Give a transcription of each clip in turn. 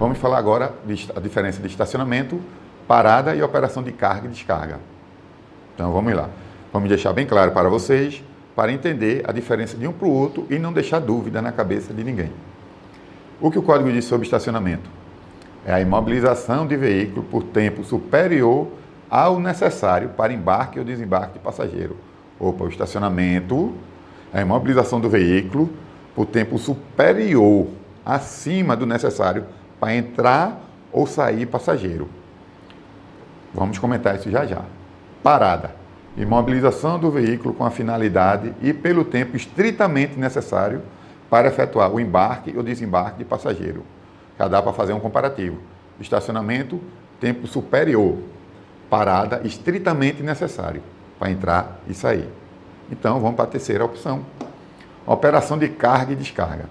Vamos falar agora da diferença de estacionamento, parada e operação de carga e descarga. Então vamos lá. Vamos deixar bem claro para vocês, para entender a diferença de um para o outro e não deixar dúvida na cabeça de ninguém. O que o código diz sobre estacionamento? É a imobilização de veículo por tempo superior ao necessário para embarque ou desembarque de passageiro. O estacionamento é a imobilização do veículo por tempo superior, acima do necessário para entrar ou sair passageiro. Vamos comentar isso já já. Parada. Imobilização do veículo com a finalidade e pelo tempo estritamente necessário para efetuar o embarque ou desembarque de passageiro. Já dá para fazer um comparativo. Estacionamento, tempo superior. Parada, estritamente necessário para entrar e sair. Então, vamos para a terceira opção. Operação de carga e descarga.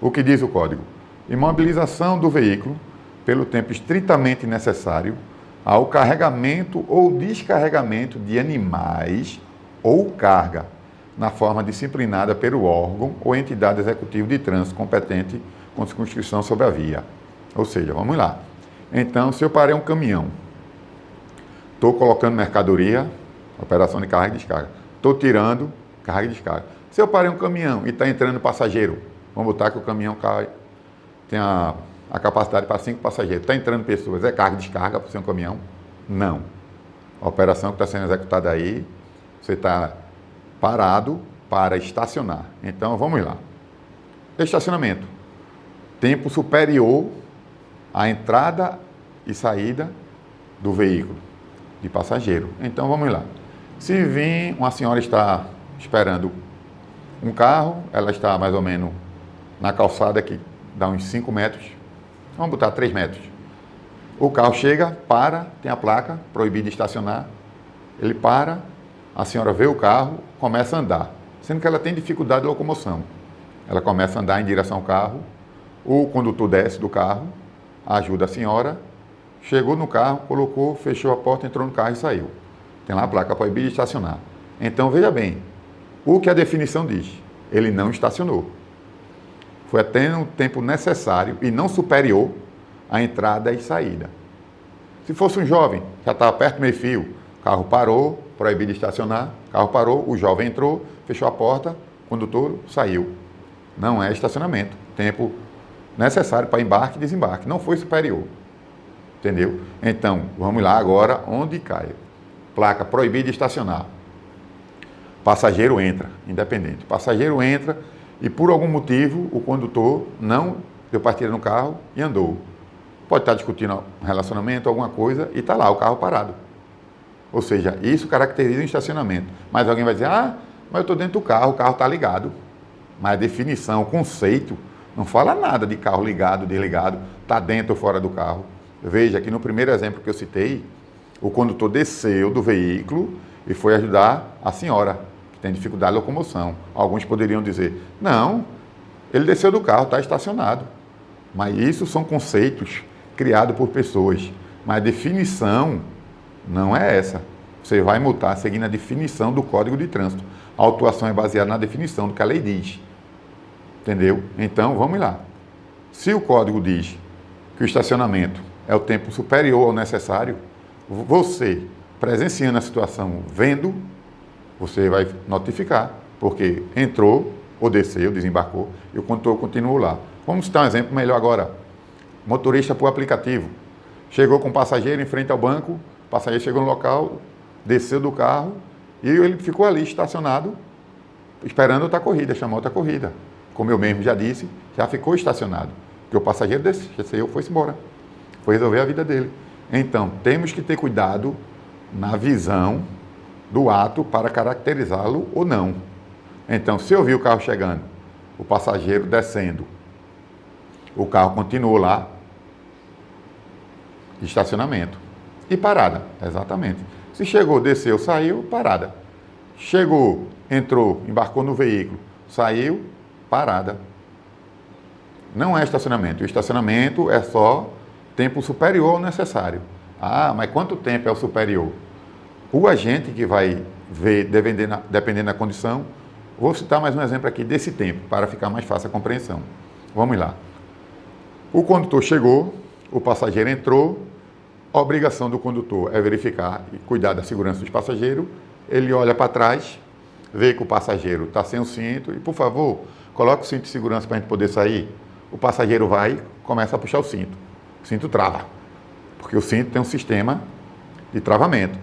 O que diz o código? Imobilização do veículo pelo tempo estritamente necessário ao carregamento ou descarregamento de animais ou carga, na forma disciplinada pelo órgão ou entidade executiva de trânsito competente com circunscrição sobre a via. Ou seja, vamos lá. Então, se eu parei um caminhão, estou colocando mercadoria, operação de carga e descarga. Estou tirando, carga e descarga. Se eu parei um caminhão e está entrando passageiro, vamos botar que o caminhão tem a capacidade para 5 passageiros. Está entrando pessoas, é carga e descarga para o seu caminhão? Não. A operação que está sendo executada aí, você está parado para estacionar. Então, vamos lá. Estacionamento. Tempo superior à entrada e saída do veículo de passageiro. Então, vamos lá. Se vir, uma senhora está esperando um carro, ela está mais ou menos na calçada que dá uns 5 metros, vamos botar 3 metros. O carro chega, para, tem a placa, proibido de estacionar, ele para, a senhora vê o carro, começa a andar, sendo que ela tem dificuldade de locomoção. Ela começa a andar em direção ao carro, o condutor desce do carro, ajuda a senhora, chegou no carro, colocou, fechou a porta, entrou no carro e saiu. Tem lá a placa proibida de estacionar. Então, veja bem, o que a definição diz? Ele não estacionou. Foi até o tempo necessário e não superior à entrada e saída. Se fosse um jovem, já estava perto do meio-fio, carro parou, proibido de estacionar, carro parou, o jovem entrou, fechou a porta, o condutor saiu. Não é estacionamento. Tempo necessário para embarque e desembarque. Não foi superior. Entendeu? Então, vamos lá agora onde cai. Placa proibida de estacionar. Passageiro entra, independente. Passageiro entra e por algum motivo o condutor não deu partida no carro e andou. Pode estar discutindo um relacionamento, alguma coisa, e está lá o carro parado. Ou seja, isso caracteriza um estacionamento. Mas alguém vai dizer, mas eu estou dentro do carro, o carro está ligado. Mas a definição, o conceito, não fala nada de carro ligado, desligado, está dentro ou fora do carro. Veja que no primeiro exemplo que eu citei, o condutor desceu do veículo e foi ajudar a senhora, que tem dificuldade de locomoção. Alguns poderiam dizer, não, ele desceu do carro, está estacionado. Mas isso são conceitos criados por pessoas. Mas a definição não é essa. Você vai multar seguindo a definição do Código de Trânsito. A autuação é baseada na definição do que a lei diz. Entendeu? Então, vamos lá. Se o Código diz que o estacionamento é o tempo superior ao necessário, você, presenciando a situação, vendo, você vai notificar, porque entrou, ou desceu, desembarcou, e o condutor continuou lá. Vamos citar um exemplo melhor agora. Motorista por aplicativo. Chegou com o passageiro em frente ao banco, o passageiro chegou no local, desceu do carro, e ele ficou ali estacionado, esperando outra corrida, chamou outra corrida. Como eu mesmo já disse, já ficou estacionado. Porque o passageiro desceu, foi-se embora. Foi resolver a vida dele. Então, temos que ter cuidado na visão do ato para caracterizá-lo ou não. Então, se eu vi o carro chegando, o passageiro descendo, o carro continuou lá, estacionamento. E parada, exatamente. Se chegou, desceu, saiu, parada. Chegou, entrou, embarcou no veículo, saiu, parada. Não é estacionamento. O estacionamento é só tempo superior ao necessário. Mas quanto tempo é o superior? O agente que vai ver, dependendo da condição, vou citar mais um exemplo aqui desse tempo, para ficar mais fácil a compreensão. Vamos lá. O condutor chegou, o passageiro entrou, a obrigação do condutor é verificar e cuidar da segurança dos passageiros. Ele olha para trás, vê que o passageiro está sem o cinto e, por favor, coloque o cinto de segurança para a gente poder sair. O passageiro vai, começa a puxar o cinto trava, porque o cinto tem um sistema de travamento.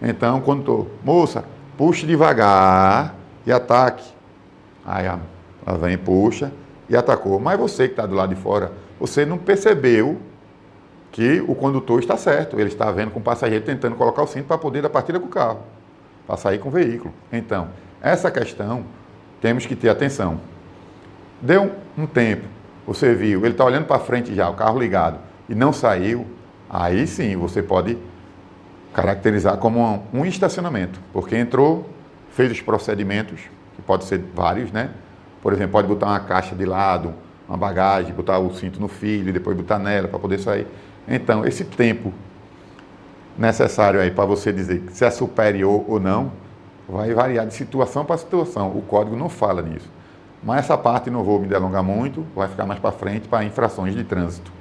Então, condutor, moça, puxe devagar e ataque. Aí ela vem, puxa e atacou. Mas você que está do lado de fora, você não percebeu que o condutor está certo. Ele está vendo com o passageiro tentando colocar o cinto para poder dar partida com o carro, para sair com o veículo. Então, essa questão, temos que ter atenção. Deu um tempo, você viu, ele está olhando para frente já, o carro ligado, e não saiu, aí sim você pode caracterizar como um estacionamento, porque entrou, fez os procedimentos, que pode ser vários, né? Por exemplo, pode botar uma caixa de lado, uma bagagem, botar o cinto no filho, depois botar nela para poder sair. Então, esse tempo necessário aí para você dizer se é superior ou não, vai variar de situação para situação. O código não fala nisso. Mas essa parte não vou me delongar muito, vai ficar mais para frente para infrações de trânsito,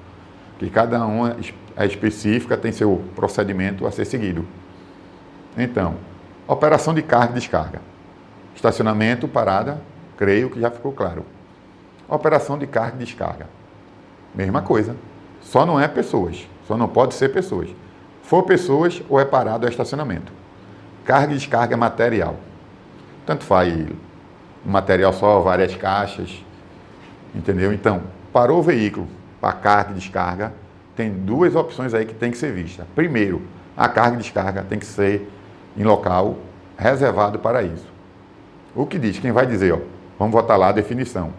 que cada uma é específica, tem seu procedimento a ser seguido. Então, operação de carga e descarga. Estacionamento, parada, creio que já ficou claro. Operação de carga e descarga. Mesma coisa. Só não é pessoas. Só não pode ser pessoas. For pessoas, ou é parado ou é estacionamento. Carga e descarga é material. Tanto faz um material só, várias caixas. Entendeu? Então, parou o veículo para carga e descarga, tem duas opções aí que tem que ser vista. Primeiro, a carga e descarga tem que ser em local reservado para isso. O que diz? Quem vai dizer? Ó, vamos botar lá a definição.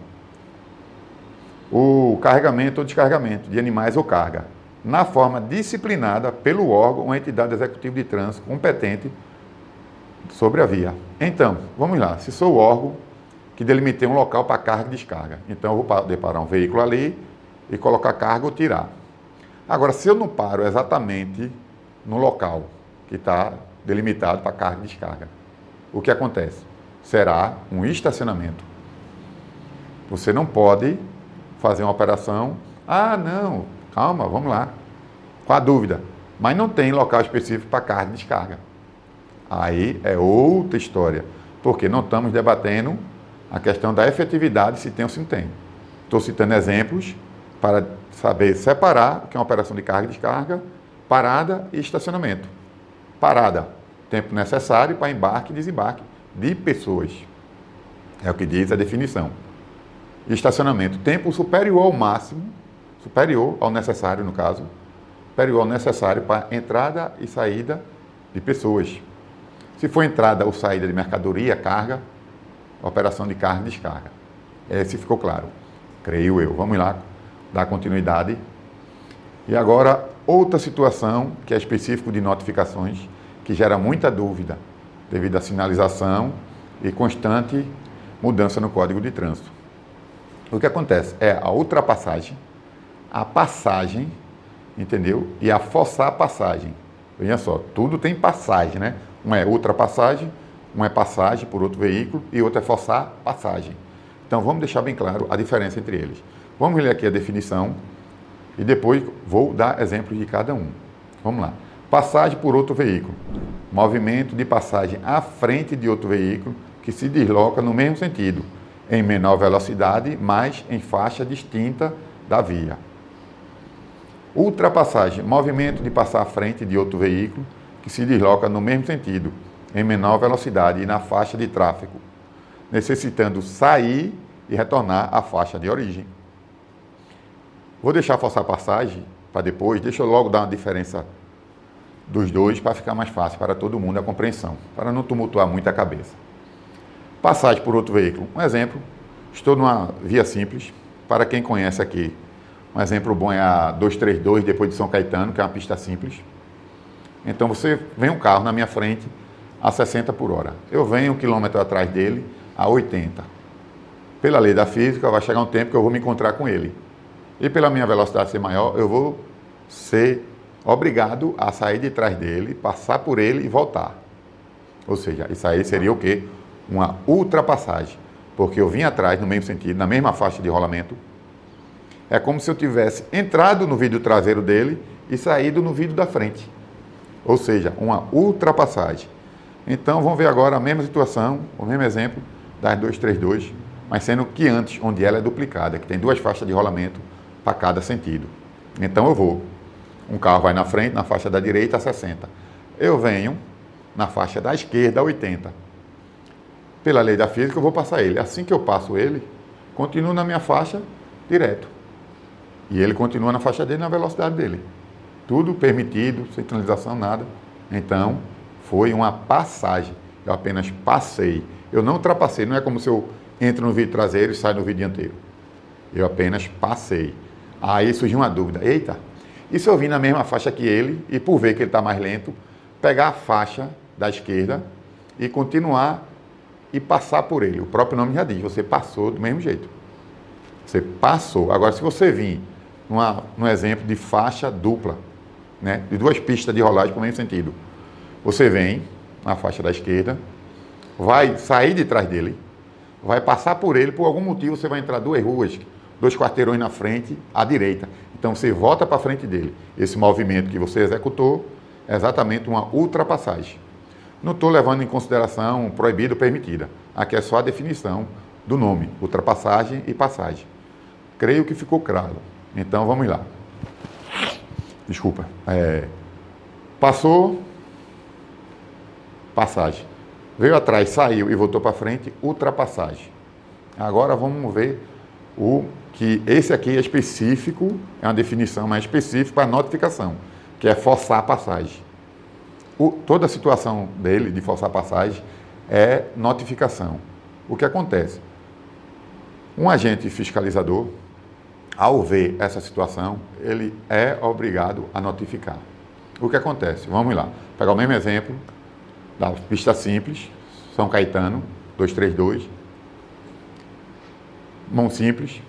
O carregamento ou descarregamento de animais ou carga, na forma disciplinada pelo órgão ou entidade executiva de trânsito competente sobre a via. Então, vamos lá. Se sou o órgão que delimitei um local para carga e descarga, então eu vou deparar um veículo ali e colocar carga ou tirar. Agora, se eu não paro exatamente no local que está delimitado para carga e descarga, o que acontece? Será um estacionamento. Você não pode fazer uma operação, não, calma, vamos lá, com a dúvida, mas não tem local específico para carga e descarga. Aí é outra história, porque não estamos debatendo a questão da efetividade, se tem ou se não tem. Estou citando exemplos para saber separar o que é uma operação de carga e descarga, parada e estacionamento. Parada, tempo necessário para embarque e desembarque de pessoas. É o que diz a definição. Estacionamento, tempo superior ao máximo, superior ao necessário, no caso, superior ao necessário para entrada e saída de pessoas. Se for entrada ou saída de mercadoria, carga, operação de carga e descarga. Esse ficou claro, creio eu. Vamos lá, dar continuidade. E agora, outra situação que é específico de notificações, que gera muita dúvida, devido à sinalização e constante mudança no Código de Trânsito. O que acontece é a ultrapassagem, a passagem, entendeu? E a forçar a passagem. Veja só, tudo tem passagem, né? Uma é ultrapassagem, uma é passagem por outro veículo e outra é forçar passagem. Então, vamos deixar bem claro a diferença entre eles. Vamos ler aqui a definição e depois vou dar exemplos de cada um. Vamos lá. Passagem por outro veículo. Movimento de passagem à frente de outro veículo que se desloca no mesmo sentido, em menor velocidade, mas em faixa distinta da via. Ultrapassagem, movimento de passar à frente de outro veículo que se desloca no mesmo sentido, em menor velocidade e na faixa de tráfego, necessitando sair e retornar à faixa de origem. Vou deixar forçar a passagem para depois, deixa eu logo dar uma diferença dos dois para ficar mais fácil para todo mundo a compreensão, para não tumultuar muito a cabeça. Passagem por outro veículo. Um exemplo, estou numa via simples, para quem conhece aqui, um exemplo bom é a 232, depois de São Caetano, que é uma pista simples. Então você vem um carro na minha frente a 60 por hora. Eu venho 1 quilômetro atrás dele a 80. Pela lei da física, vai chegar um tempo que eu vou me encontrar com ele. E pela minha velocidade ser maior, eu vou ser obrigado a sair de trás dele, passar por ele e voltar. Ou seja, isso aí seria o quê? Uma ultrapassagem. Porque eu vim atrás no mesmo sentido, na mesma faixa de rolamento, É como se eu tivesse entrado no vidro traseiro dele e saído no vidro da frente. Ou seja, uma ultrapassagem. Então, vamos ver agora a mesma situação, o mesmo exemplo das 232, mas sendo que antes, onde ela é duplicada, que tem duas faixas de rolamento para cada sentido. Então, eu vou. Um carro vai na frente, na faixa da direita, a 60. Eu venho na faixa da esquerda, a 80. Pela lei da física, eu vou passar ele. Assim que eu passo ele, continuo na minha faixa direto. E ele continua na faixa dele, na velocidade dele. Tudo permitido, sem sinalização, nada. Então, foi uma passagem. Eu apenas passei. Eu não ultrapassei. Não é como se eu entro no vidro traseiro e saio no vidro dianteiro. Eu apenas passei. Aí surgiu uma dúvida. Eita, e se eu vim na mesma faixa que ele, e por ver que ele está mais lento, pegar a faixa da esquerda e continuar e passar por ele? O próprio nome já diz, você passou do mesmo jeito. Você passou. Agora, se você vir num exemplo de faixa dupla, né, de duas pistas de rolagem para o mesmo sentido, você vem na faixa da esquerda, vai sair de trás dele, vai passar por ele, por algum motivo você vai entrar duas ruas, 2 quarteirões na frente, à direita. Então você volta para frente dele. Esse movimento que você executou é exatamente uma ultrapassagem. Não estou levando em consideração proibida ou permitida. Aqui é só a definição do nome, ultrapassagem e passagem. Creio que ficou claro. Então vamos lá. Desculpa. Passou, passagem. Veio atrás, saiu e voltou para frente, ultrapassagem. Agora vamos ver que esse aqui é específico, é uma definição mais específica para notificação, que é forçar a passagem. Toda a situação dele, de forçar a passagem, é notificação. O que acontece? Um agente fiscalizador, ao ver essa situação, ele é obrigado a notificar. O que acontece? Vamos lá. Pegar o mesmo exemplo da pista simples, São Caetano, 232, mão simples,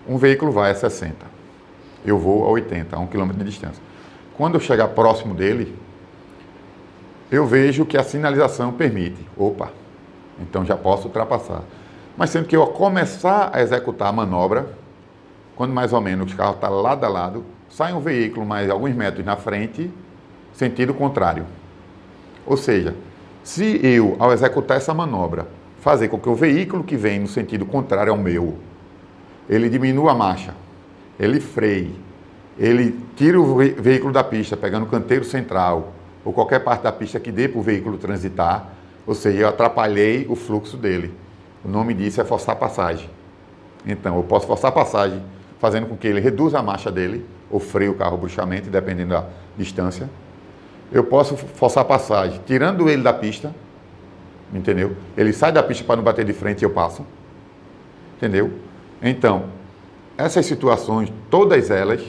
um veículo vai a 60. Eu vou a 80, a 1 km de distância. Quando eu chegar próximo dele, eu vejo que a sinalização permite. Opa, então já posso ultrapassar. Mas sendo que eu começar a executar a manobra, quando mais ou menos o carro está lado a lado, sai um veículo mais alguns metros na frente, sentido contrário. Ou seja, se eu, ao executar essa manobra, fazer com que o veículo que vem no sentido contrário ao meu, ele diminua a marcha, ele freie, ele tira o veículo da pista, pegando o canteiro central, ou qualquer parte da pista que dê para o veículo transitar, ou seja, eu atrapalhei o fluxo dele. O nome disso é forçar a passagem. Então, eu posso forçar a passagem fazendo com que ele reduza a marcha dele, ou freie o carro bruscamente, dependendo da distância. Eu posso forçar a passagem tirando ele da pista, entendeu? Ele sai da pista para não bater de frente e eu passo, entendeu? Então, essas situações, todas elas,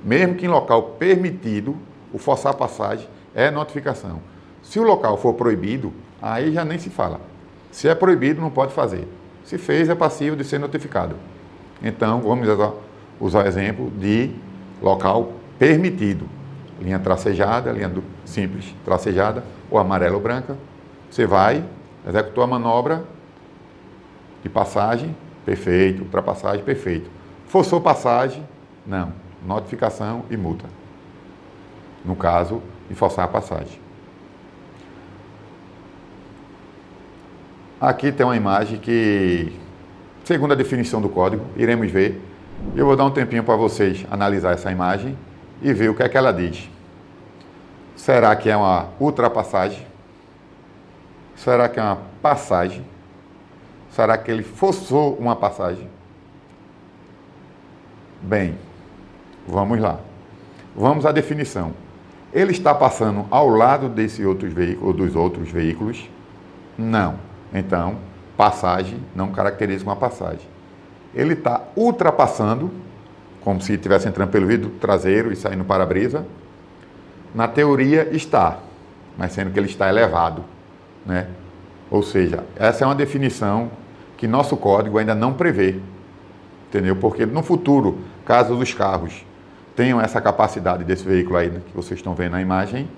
mesmo que em local permitido, o forçar a passagem é notificação. Se o local for proibido, aí já nem se fala. Se é proibido, não pode fazer. Se fez, é passível de ser notificado. Então, vamos usar o exemplo de local permitido. Linha tracejada, linha simples tracejada, ou amarela ou branca. Você vai, executou a manobra de passagem, perfeito. Ultrapassagem, perfeito. Forçou passagem, não. Notificação e multa. No caso de forçar a passagem. Aqui tem uma imagem que, segundo a definição do código, iremos ver. Eu vou dar um tempinho para vocês analisar essa imagem e ver o que é que ela diz. Será que é uma ultrapassagem? Será que é uma passagem? Será que ele forçou uma passagem? Bem, vamos lá. Vamos à definição. Ele está passando ao lado desse outros veículos, dos outros veículos? Não. Então, passagem não caracteriza uma passagem. Ele está ultrapassando, como se estivesse entrando pelo vidro traseiro e saindo para-brisa. Na teoria está, mas sendo que ele está elevado, né? Ou seja, essa é uma definição que nosso código ainda não prevê, entendeu? Porque no futuro, caso os carros tenham essa capacidade desse veículo aí que vocês estão vendo na imagem,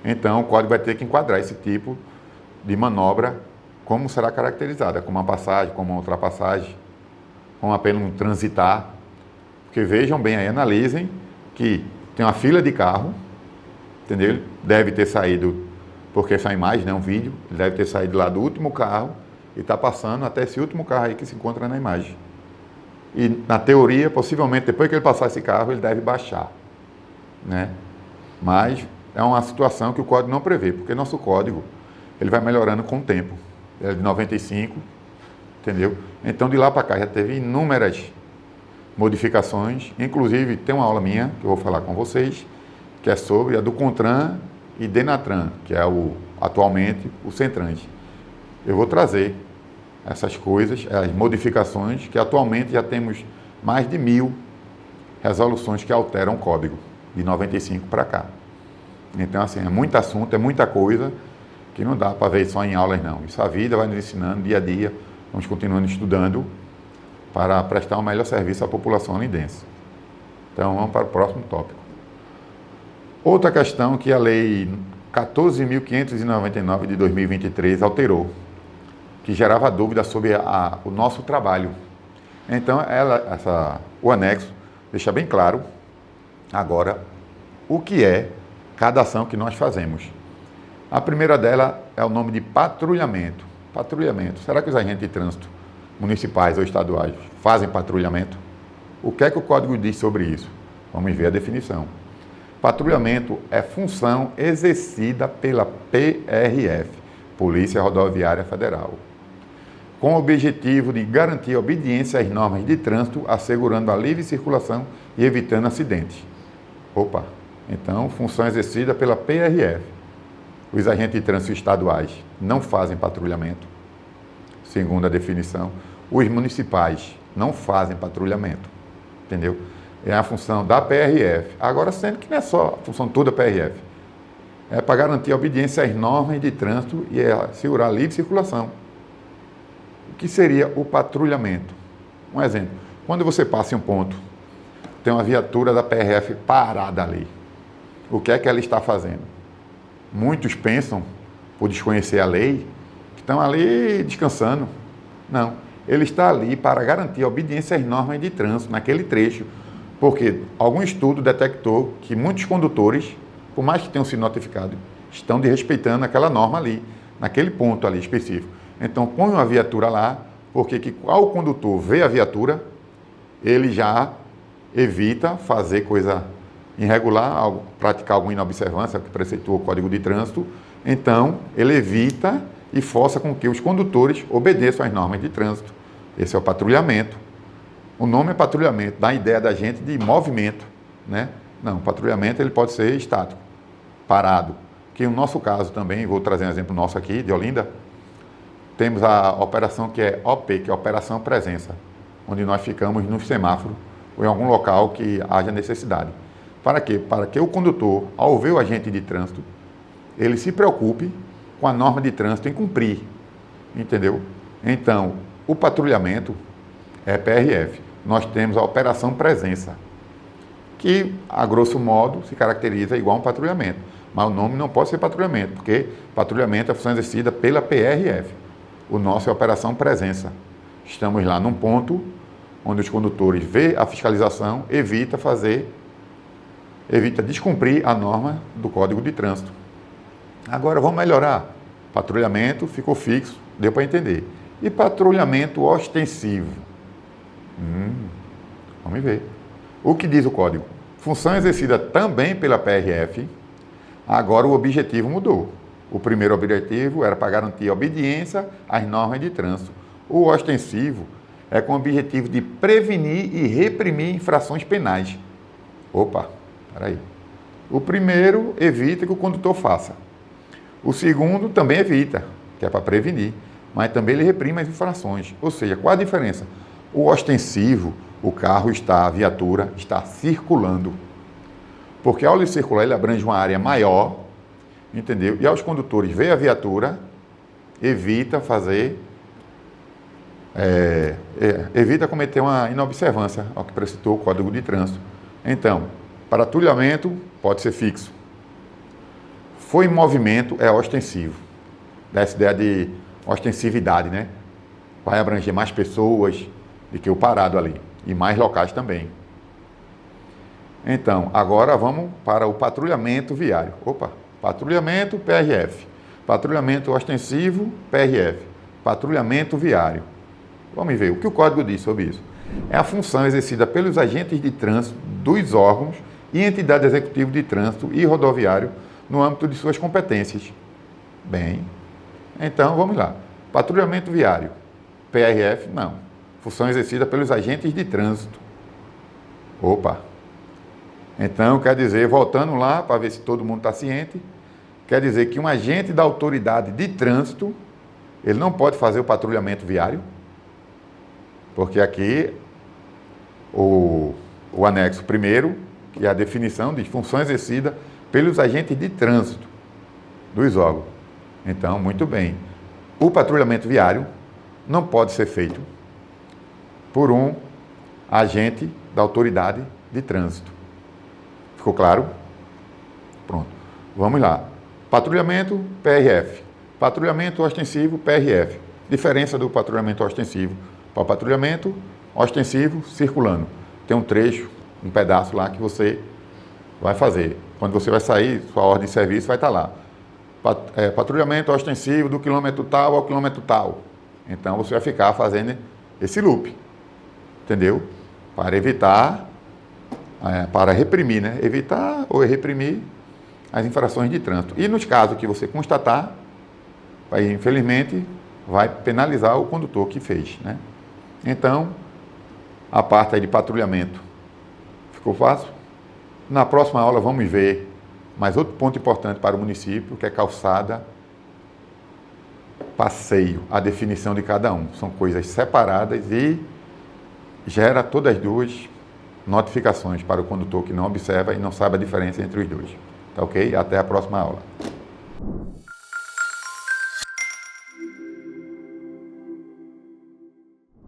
então o código vai ter que enquadrar esse tipo de manobra como será caracterizada, como uma passagem, como uma ultrapassagem, como apenas um transitar, porque Porque vejam bem aí, analisem que tem uma fila de carro, entendeu? Ele deve ter saído, porque essa imagem, né, um vídeo, ele deve ter saído lá do último carro e está passando até esse último carro aí que se encontra na imagem. E na teoria, possivelmente, depois que ele passar esse carro, ele deve baixar, né? Mas é uma situação que o código não prevê, porque nosso código ele vai melhorando com o tempo. Ele é de 95, entendeu? Então, de lá para cá já teve inúmeras modificações, inclusive tem uma aula minha que eu vou falar com vocês, que é sobre a do CONTRAN e DENATRAN, que é atualmente o CENTRANS. Eu vou trazer essas coisas, as modificações, que atualmente já temos mais de 1000 resoluções que alteram o código, de 95 para cá. Então, assim, é muito assunto, é muita coisa, que não dá para ver só em aulas, não. Isso a vida vai nos ensinando dia a dia, vamos continuando estudando para prestar um melhor serviço à população lindense. Então, vamos para o próximo tópico. Outra questão que a Lei 14.599 de 2023 alterou, que gerava dúvida sobre o nosso trabalho. Então, o anexo deixa bem claro agora o que é cada ação que nós fazemos. A primeira dela é o nome de patrulhamento. Patrulhamento. Será que os agentes de trânsito municipais ou estaduais fazem patrulhamento? O que é que o código diz sobre isso? Vamos ver a definição. Patrulhamento é função exercida pela PRF, Polícia Rodoviária Federal, com o objetivo de garantir a obediência às normas de trânsito, assegurando a livre circulação e evitando acidentes. Opa! Então, função exercida pela PRF. Os agentes de trânsito estaduais não fazem patrulhamento, segundo a definição. Os municipais não fazem patrulhamento, entendeu? É a função da PRF. Agora, sendo que não é só a função toda da PRF. É para garantir a obediência às normas de trânsito e assegurar a livre circulação. O que seria o patrulhamento? Um exemplo. Quando você passa em um ponto, tem uma viatura da PRF parada ali. O que é que ela está fazendo? Muitos pensam, por desconhecer a lei, que estão ali descansando. Não. Ele está ali para garantir a obediência às normas de trânsito naquele trecho. Porque algum estudo detectou que muitos condutores, por mais que tenham sido notificados, estão desrespeitando aquela norma ali, naquele ponto ali específico. Então, põe uma viatura lá, porque ao condutor vê a viatura, ele já evita fazer coisa irregular, praticar alguma inobservância que preceitua o Código de Trânsito. Então, ele evita e força com que os condutores obedeçam às normas de trânsito. Esse é o patrulhamento. O nome é patrulhamento, dá a ideia da gente de movimento, né? Não, patrulhamento ele pode ser estático, parado. Que no nosso caso também, vou trazer um exemplo nosso aqui, de Olinda, temos a operação que é OP, que é Operação Presença, onde nós ficamos no semáforo ou em algum local que haja necessidade. Para quê? Para que o condutor, ao ver o agente de trânsito, ele se preocupe com a norma de trânsito em cumprir, entendeu? Então, o patrulhamento é PRF. Nós temos a Operação Presença, que, a grosso modo, se caracteriza igual a um patrulhamento. Mas o nome não pode ser patrulhamento, porque patrulhamento é função exercida pela PRF. O nosso é a Operação Presença. Estamos lá num ponto onde os condutores vê a fiscalização, evita descumprir a norma do Código de Trânsito. Agora vamos melhorar. Patrulhamento ficou fixo, deu para entender. E patrulhamento ostensivo? Vamos ver. O que diz o código? Função exercida também pela PRF, agora o objetivo mudou. O primeiro objetivo era para garantir a obediência às normas de trânsito. O ostensivo é com o objetivo de prevenir e reprimir infrações penais. Opa, peraí. O primeiro evita que o condutor faça. O segundo também evita, que é para prevenir, mas também ele reprime as infrações. Ou seja, qual a diferença? O ostensivo, a viatura está circulando. Porque ao ele circular, ele abrange uma área maior, entendeu? E aos condutores ver a viatura, evita cometer uma inobservância ao que precitou o Código de Trânsito. Então, patrulhamento pode ser fixo. Foi em movimento, é ostensivo. Dá essa ideia de ostensividade, né? Vai abranger mais pessoas do que o parado ali. E mais locais também. Então, agora vamos para o patrulhamento viário. Opa, patrulhamento PRF, patrulhamento ostensivo PRF, patrulhamento viário. Vamos ver o que o código diz sobre isso. É a função exercida pelos agentes de trânsito dos órgãos e entidades executivas de trânsito e rodoviário no âmbito de suas competências. Bem, então vamos lá. Patrulhamento viário, PRF, não. Função exercida pelos agentes de trânsito. Opa! Então, quer dizer, voltando lá para ver se todo mundo está ciente, quer dizer que um agente da autoridade de trânsito, ele não pode fazer o patrulhamento viário, porque aqui o anexo primeiro, que é a definição de função exercida pelos agentes de trânsito dos órgãos. Então, muito bem. O patrulhamento viário não pode ser feito por um agente da autoridade de trânsito. Ficou claro? Pronto. Vamos lá. Patrulhamento PRF. Patrulhamento ostensivo PRF. Diferença do patrulhamento ostensivo para o patrulhamento ostensivo circulando. Tem um trecho, um pedaço lá que você vai fazer. Quando você vai sair, sua ordem de serviço vai estar lá. Patrulhamento ostensivo do quilômetro tal ao quilômetro tal. Então você vai ficar fazendo esse loop. Entendeu? Para evitar, para reprimir, né? Evitar ou reprimir as infrações de trânsito. E nos casos que você constatar, infelizmente, vai penalizar o condutor que fez, né? Então, a parte aí de patrulhamento ficou fácil? Na próxima aula vamos ver mais outro ponto importante para o município, que é calçada, passeio, a definição de cada um. São coisas separadas e gera todas as duas notificações para o condutor que não observa e não sabe a diferença entre os dois. Tá ok? Até a próxima aula.